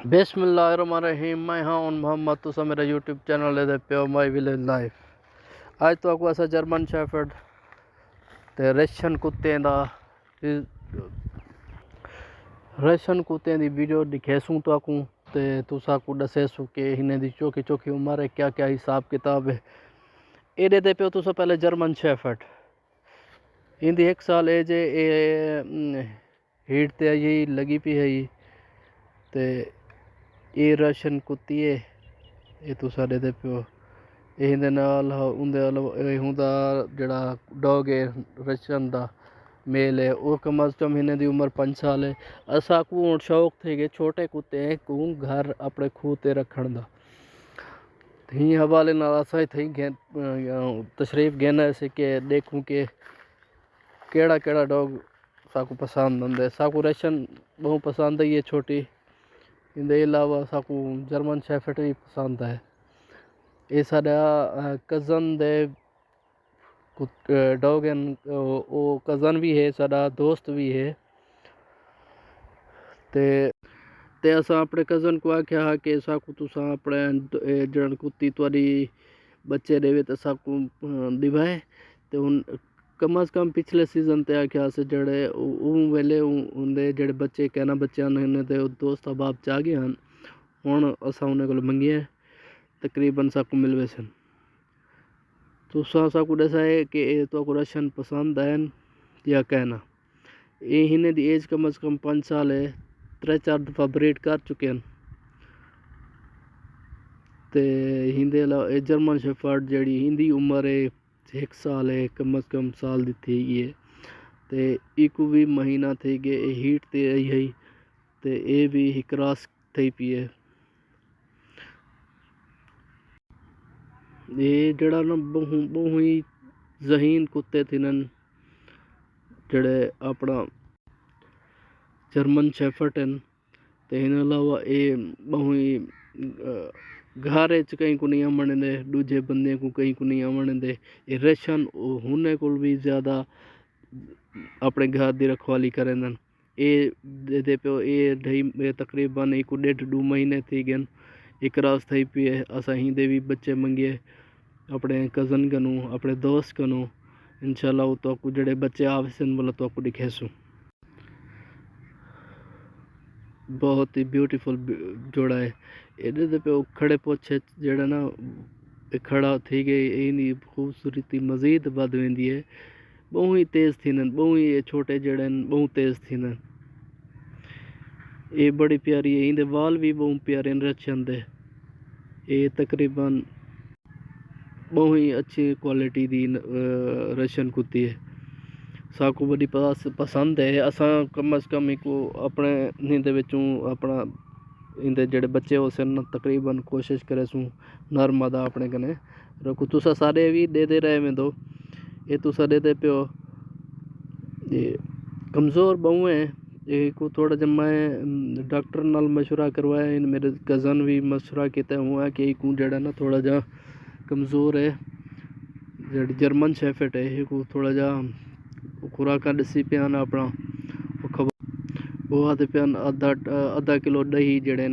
बिस्मिल्लाहिर्रहमानिर्रहीम। मैं हाँ मोहम्मद, तुसा मेरा यूट्यूब चैनल दे पे माई विलेज लाइफ। अज तो असा जर्मन शेफर्ड ते रशियन कुत्ते दी वीडियो दिखेसूँ तो ते तुसा को दसेसू कि इन्हें दी चौकी चौकी उम्र है, क्या क्या हिसाब किताब है। एडे दे पे तुसा पहले जर्मन शेफर्ड इंदी 1 साल एज हीट ते यही लगी पी है ते ये रशियन कुत्ती है। ये तुसा दे पियो ਇਹਦੇ ਨਾਲ ਉਹਦੇ ਹੁੰਦਾ ਜਿਹੜਾ ਡੌਗ ਹੈ ਰਸ਼ੀਅਨ ਦਾ ਮੇਲ है वो कम अज़ कम हिन दी उम्र 5 साल है। असा को हुण शौक थे गए छोटे कुत्ते को घर अपने खूह ते रखण दा। ही हवाले नाल असा थी तशरीफ घेना से कि देखूं कि केड़ा केड़ा डॉग साकू पसंद आंदे। साकू रशियन बहुत पसंद है, ये छोटी। इनके अलावा साकू जर्मन शेफर्ड भी पसंद है। ये साडा कज़न दे डॉग हैं, वो कज़न भी है, साडा दोस्त भी है। ते असा अपने कज़न को आख्या कि साकू तुसा अपने जन कुत्ती तुआरी बच्चे देवे तो साकू दिवाए। ते हुन कम अज़ कम पिछले सीज़न ते आख्या से जड़े वेले उनके जड़े बच्चे कहना बच्चे ने ते दोस्त अहबाब चा गए हैं। हुण असा उन्हें को मंगिए तकरीबन साकू मिलवे सन। तो साकू दसा है कि तो रशियन पसंद है या कहना। ये हिने दी एज कम अज़ कम 5 साल है। 3-4 दफ़ा ब्रीड कर चुके हैं। तो हिंदे अलावा जर्मन शेफर्ड जड़ी हिंदी उम्र है 1 साल है, कम अज़ कम साल दी थी है। तो इको भी महीना थे गए हीट ते आई है। तो ये भी क्रॉस थी पी है। ये जड़ा ना बहु ही जहीन कुत्ते थे जड़े अपना जर्मन शेफर्ड हैं। तो इन अलावा ये बहु ही घर च कहीं को नहीं आमन दे, दूजे बंदे को कहीं को नहीं आमन दे। ये रशियन होने को भी ज़्यादा अपने घर की रखवाली करें। ये दे पे ये तकरीबन 1.5-2 महीने थी गए। एक रास थी पी है। असा हिंदे भी बच्चे मंगे अपने कज़न कनू, अपने दोस्त कनू। इंशाल्लाह तो जड़े बच्चे आवे बोला तो दिखेसू। बहुत ही ब्यूटीफुल जोड़ा है। ये पे खड़े पोछे जड़ा ना खड़ा थी गई इन खूबसूरती मज़ीद बद वेंदी है। बहु ही तेज़ थी बहु ही छोटे जड़े बहुत तेज़ थी। ये बड़ी प्यारी है। इनके वाल भी बहुत प्यारे रशियन दे। ये तकरीबन बहुत ही अच्छी क्वालिटी दी रशियन कुत्ती है। साकू बड़ी पसंद है। असा कम अज़ कम इको अपने नींदे विचों अपना इंदे जड़े बच्चे हो सन तकरीबन कोशिश करे सूँ नर दा अपने कने रखो। तुसा सारे भी दे रहे में दो। ये तुसा दे पियो। ये कमज़ोर बहु है। ये को थोड़ा जब मैं डॉक्टर नाल मशवरा करवाया, इन मेरे कज़न भी मशवरा किया हुआ कि को जड़ा ना थोड़ा जा कमज़ोर है। जड़ी जर्मन शेफर्ड है ये को थोड़ा जा खुराक दसी पियान अपना वो आते पियान आधा किलो दही जड़े